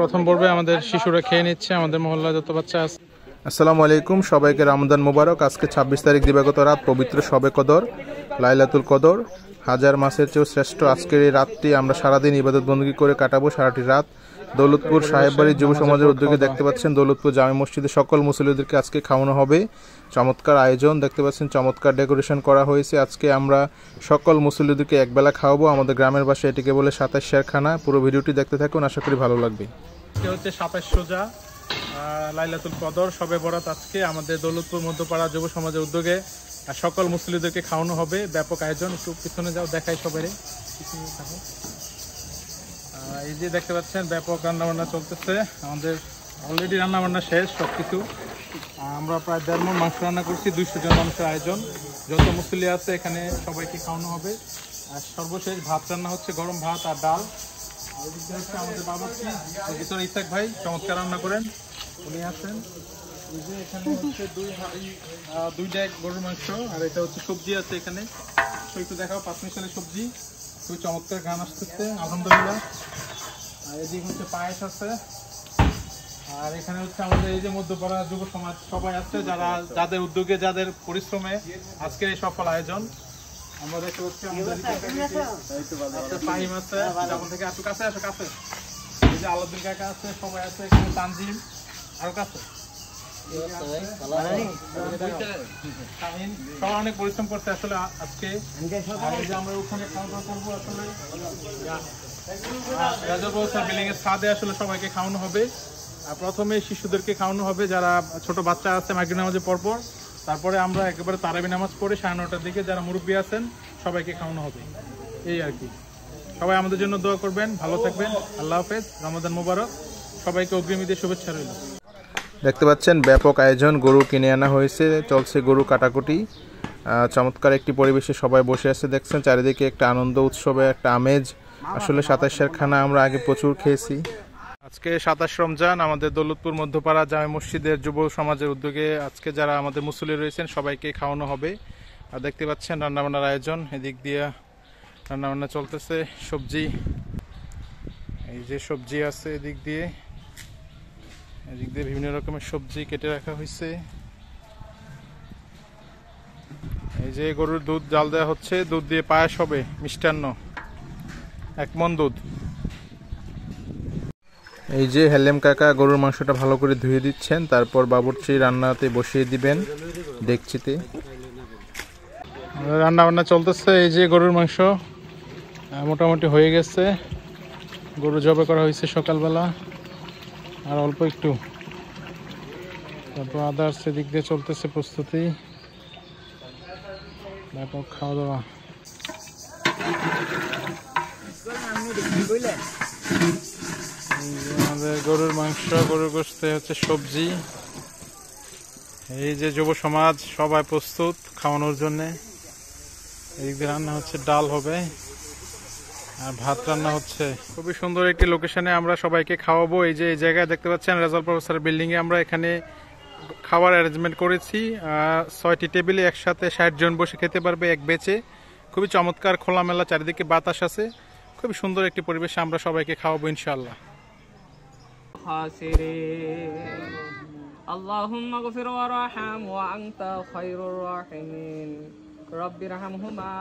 প্রথম পর্বে আমাদের শিশুরা খেয়ে নিচ্ছে, আমাদের মহল্লা যত বাচ্চা আছে। আসসালামু আলাইকুম, সবাইকে রমজান মোবারক। আজকে 26 তারিখ দিবাগত রাত, পবিত্র শবে কদর, লাইলাতুল কদর, হাজার মাসের চেয়েও শ্রেষ্ঠ আজকের এই রাতটি আমরা সারাদিন ইবাদত বন্দী করে কাটাবো। সারাটি রাত দৌলতপুর সাহেববাড়ির যুব সমাজের উদ্যোগে দেখতে পাচ্ছেন দৌলতপুর জামে মসজিদে সকল মুসল্লিদেরকে আজকে খাওয়ানো হবে। চমৎকার আয়োজন দেখতে পাচ্ছেন, চমৎকার ডেকোরেশন করা হয়েছে। আজকে আমরা সকল মুসল্লিদেরকে একবেলা খাওয়াবো। আমাদের গ্রামের ভাষায় এটিকে বলে 27 শেরখানা। পুরো ভিডিওটি দেখতে থাকুন, আশা করি ভালো লাগবে। আজকে হচ্ছে 27 সোজা লাইলাতুল কদর, শবে বরাত। আজকে আমাদের দৌলতপুর মধ্যপাড়া যুব সমাজের উদ্যোগে সকল মুসল্লিদেরকে খাওয়ানো হবে। ব্যাপক আয়োজন। একটু পিছনে যাও, দেখাই সবাই। এই যে দেখতে পাচ্ছেন ব্যাপক রান্নাবান্না চলতেছে। আমাদের অলরেডি রান্নাবান্না শেষ সবকিছু। আমরা প্রায় 1.5 মণ মাংস রান্না করছি। 200 জন মানুষের আয়োজন। যত মুসল্লি আছে এখানে সবাইকে খাওয়ানো হবে। আর সর্বশেষ ভাত রান্না হচ্ছে, গরম ভাত আর ডাল। এদিকে হচ্ছে আমাদের বাবুর্চি, ভিতরে ইসাক ভাই চমৎকার রান্না করেন, উনি আছেন। এই যে এখানে হচ্ছে 2 ডেক গরুর মাংস, আর এটা হচ্ছে সবজি আছে এখানে। একটু দেখাও, 5 মিশালি সবজি, খুবই চমৎকার গান আসতেছে আলহামদুলিল্লাহ। আর এদিকে হচ্ছে পায়েস আছে। আর এখানে হচ্ছে আমাদের এই যে মধ্যপাড়া যুব সমাজ সবাই আছে, যাদের উদ্যোগে, যাদের পরিশ্রমে আজকের এই সফল আয়োজন। আমরা দেখতে পাচ্ছি ফাহিম আছে, যেমন থেকে একটু কাছে আসো, কাছে। এই যে আলাউদ্দিন কাকা আছে, সবাই আছে এখানে, তানজিম আরো কাছে। সবাই অনেক পরিশ্রম করছে আসলে আজকে। আমরা ওখানে খাওয়া দাওয়া করবো আসলে। বিল্ডিং এর ছাদে আসলে সবাইকে খাওয়ানো হবে। প্রথমে শিশুদেরকে খাওয়ানো হবে, যারা ছোট বাচ্চা আছে মাগরিব নামাজের পরপর। তারপরে আমরা একেবারে তারাবি নামাজ পড়ে 9:30টার দিকে যারা মুরব্বী আছেন সবাইকে খাওয়ানো হবে। এই আর কি। সবাই আমাদের জন্য দোয়া করবেন, ভালো থাকবেন। আল্লাহ হাফেজ, রমজান মোবারক। সবাইকে অগ্রিম ঈদের শুভেচ্ছা রইল। দেখতে পাচ্ছেন ব্যাপক আয়োজন, গরু কিনে আনা হয়েছে, চলছে গরু কাটাকুটি। চমৎকার একটি পরিবেশে সবাই বসে আছে, দেখছেন চারিদিকে একটা আনন্দ উৎসবে একটা আমেজ। আসলে 27 শেরখানা আমরা আগে প্রচুর খেয়েছি। আজকে 27 রমজান, আমাদের দৌলতপুর মধ্যপাড়া জামে মসজিদের যুব সমাজের উদ্যোগে আজকে যারা আমাদের মুসল্লি রয়েছেন সবাইকে খাওয়ানো হবে। আর দেখতে পাচ্ছেন রান্নাবান্নার আয়োজন, এদিক দিয়ে রান্নাবান্না চলতেছে। সবজি, এই যে সবজি আছে এদিক দিয়ে বিভিন্ন রকমের সবজি কেটে রাখা হয়েছে। এই যে গরুর দুধ জাল দেওয়া হচ্ছে, দুধ দিয়ে পায়েস হবে, মিষ্টান্ন, 1 মণ দুধ। এই যে হেলেম কাকা গরুর মাংসটা ভালো করে ধুয়ে দিচ্ছেন, তারপর বাবুর্চি রান্নাতে বসিয়ে দিবেন ডেকচিতে। রান্না বান্না চলতেছে। এই যে গরুর মাংস মোটামুটি হয়ে গেছে। গরু জবাই করা হয়েছে সকালবেলা, আর অল্প একটু। তারপর আদার্স এদিক দিয়ে চলতেছে প্রস্তুতি, ব্যাপক খাওয়া দাওয়া। আমাদের গরুর মাংস, গরুর গোশতে হচ্ছে সবজি। এই যে যুব সমাজ সবাই প্রস্তুত খাওয়ানোর জন্য। এই যে রান্না হচ্ছে, ডাল হবে আর ভাত রান্না হচ্ছে। খুবই সুন্দর একটি লোকেশনে আমরা সবাইকে খাওয়াবো। এই যে এই জায়গায় দেখতে পাচ্ছেন রেজাল্ট প্রফেসর বিল্ডিং এ আমরা এখানে খাবার অ্যারেঞ্জমেন্ট করেছি। 6টি টেবিলে একসাথে 60 জন বসে খেতে পারবে এক বেচে। খুবই চমৎকার খোলামেলা, চারিদিকে বাতাস আছে, খুবই সুন্দর একটি পরিবেশে আমরা সবাইকে খাওয়াবো ইনশাআল্লাহ। আল্লাহুম্মা গফির ওয়ারহাম ওয়া আনতা খায়রুর রাহিমিন রব্বিরহামহুমা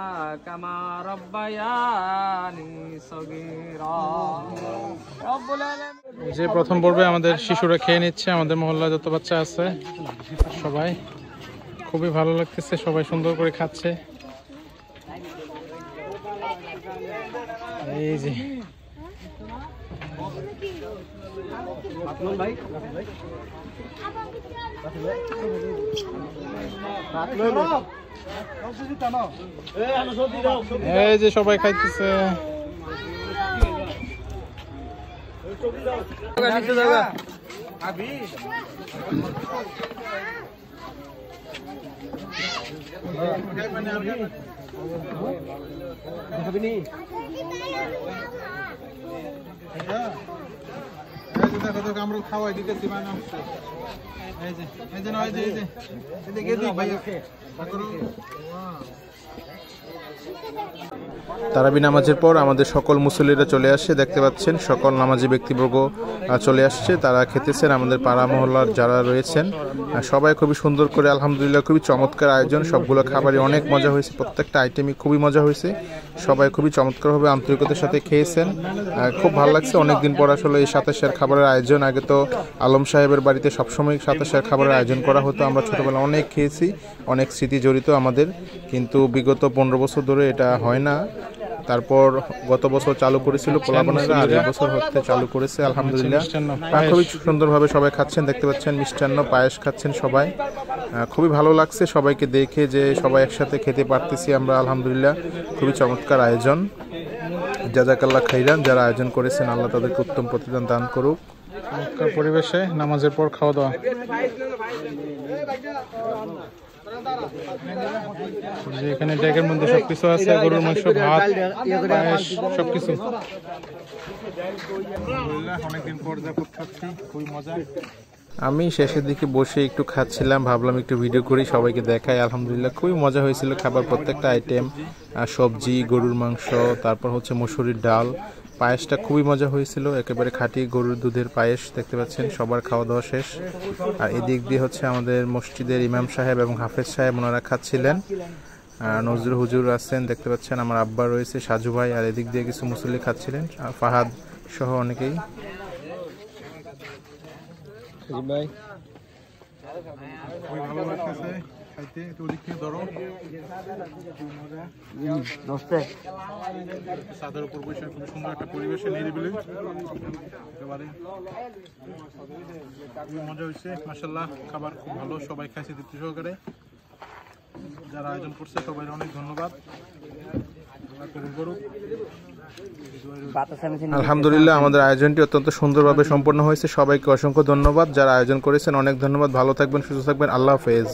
কামা রাব্বায়ানি সগীরা। রব্বুল আলামিন। যে প্রথম পর্বে আমাদের শিশুরা খেয়ে নিচ্ছে, আমাদের মহল্লা যত বাচ্চা আছে সবাই। খুবই ভালো লাগতেছে, সবাই সুন্দর করে খাচ্ছে। এই যে এই যে সবাই খাইতেছে। আমরা খাওয়াই দিতেছি এই যে তারাবি নামাজের পর আমাদের সকল মুসল্লিরা চলে আসে, দেখতে পাচ্ছেন সকল নামাজি ব্যক্তিবর্গ চলে আসছে, তারা খেতেছেন। আমাদের পাড়া মহল্লার যারা রয়েছেন সবাই খুবই সুন্দর করে, আলহামদুলিল্লাহ খুবই চমৎকার আয়োজন। সবগুলো খাবারই অনেক মজা হয়েছে, প্রত্যেকটা আইটেমই খুবই মজা হয়েছে। সবাই খুবই চমৎকারভাবে আন্তরিকতার সাথে খেয়েছেন, খুব ভালো লাগছে। অনেকদিন পর আসলে এই সাতাশের খাবারের আয়োজন। আগে তো আলম সাহেবের বাড়িতে সবসময় সাতাশের খাবারের আয়োজন করা হতো, আমরা ছোটোবেলা অনেক খেয়েছি, অনেক স্মৃতি জড়িত আমাদের, কিন্তু বিগত 15 বছর ধরে এটা হয় না। তারপর গত বছর চালু করেছিল পোলাপানেরা, আর এই বছর হতে চালু করেছে আলহামদুলিল্লাহ। খুবই সুন্দরভাবে সবাই খাচ্ছেন, দেখতে পাচ্ছেন মিষ্টান্ন পায়েস খাচ্ছেন সবাই, খুবই ভালো লাগছে সবাইকে দেখে যে সবাই একসাথে খেতে পারতেছি আমরা আলহামদুলিল্লাহ। খুবই চমৎকার আয়োজন, জাযাকাল্লাহ খাইরান যারা আয়োজন করেছেন, আল্লাহ তাদেরকে উত্তম প্রতিদান দান করুক। চমৎকার পরিবেশে নামাজের পর খাওয়া দাওয়া। এখানে ডেকের মধ্যে সবকিছু আছে, গরুর মাংস, ভাত, পায়েস, সবকিছু। অনেকদিন পর যা খাচ্ছি, খুবই মজা। আমি শেষের দিকে বসে একটু খাচ্ছিলাম, ভাবলাম একটু ভিডিও করি সবাইকে দেখাই। আলহামদুলিল্লাহ খুবই মজা হয়েছিল খাবার, প্রত্যেকটা আইটেম, সবজি, গরুর মাংস, তারপর হচ্ছে মসুরির ডাল, পায়েসটা খুবই মজা হয়েছিল, একেবারে খাঁটি গরুর দুধের পায়েস। দেখতে পাচ্ছেন সবার খাওয়া দাওয়া শেষ। আর এদিক দিয়ে হচ্ছে আমাদের মসজিদের ইমাম সাহেব এবং হাফেজ সাহেব, ওনারা খাচ্ছিলেন। নজরুল হুজুর আছেন, দেখতে পাচ্ছেন আমার আব্বা রয়েছে, সাজু ভাই, আর এদিক দিয়ে কিছু মুসল্লি খাচ্ছিলেন, ফাহাদ সহ অনেকেই। ছাদের উপর বসে খুব সুন্দর একটা পরিবেশে নিরিবিলি, খুবই মজা হয়েছে মাশাআল্লাহ। খাবার খুব ভালো, সবাই খাইছে তৃপ্তি সহকারে। যারা আয়োজন করছে সবাই অনেক ধন্যবাদ। আলহামদুলিল্লাহ আমাদের আয়োজনটি অত্যন্ত সুন্দরভাবে সম্পন্ন হয়েছে, সবাইকে অসংখ্য ধন্যবাদ। যারা আয়োজন করেছেন অনেক ধন্যবাদ। ভালো থাকবেন, সুস্থ থাকবেন, আল্লাহ হাফেজ।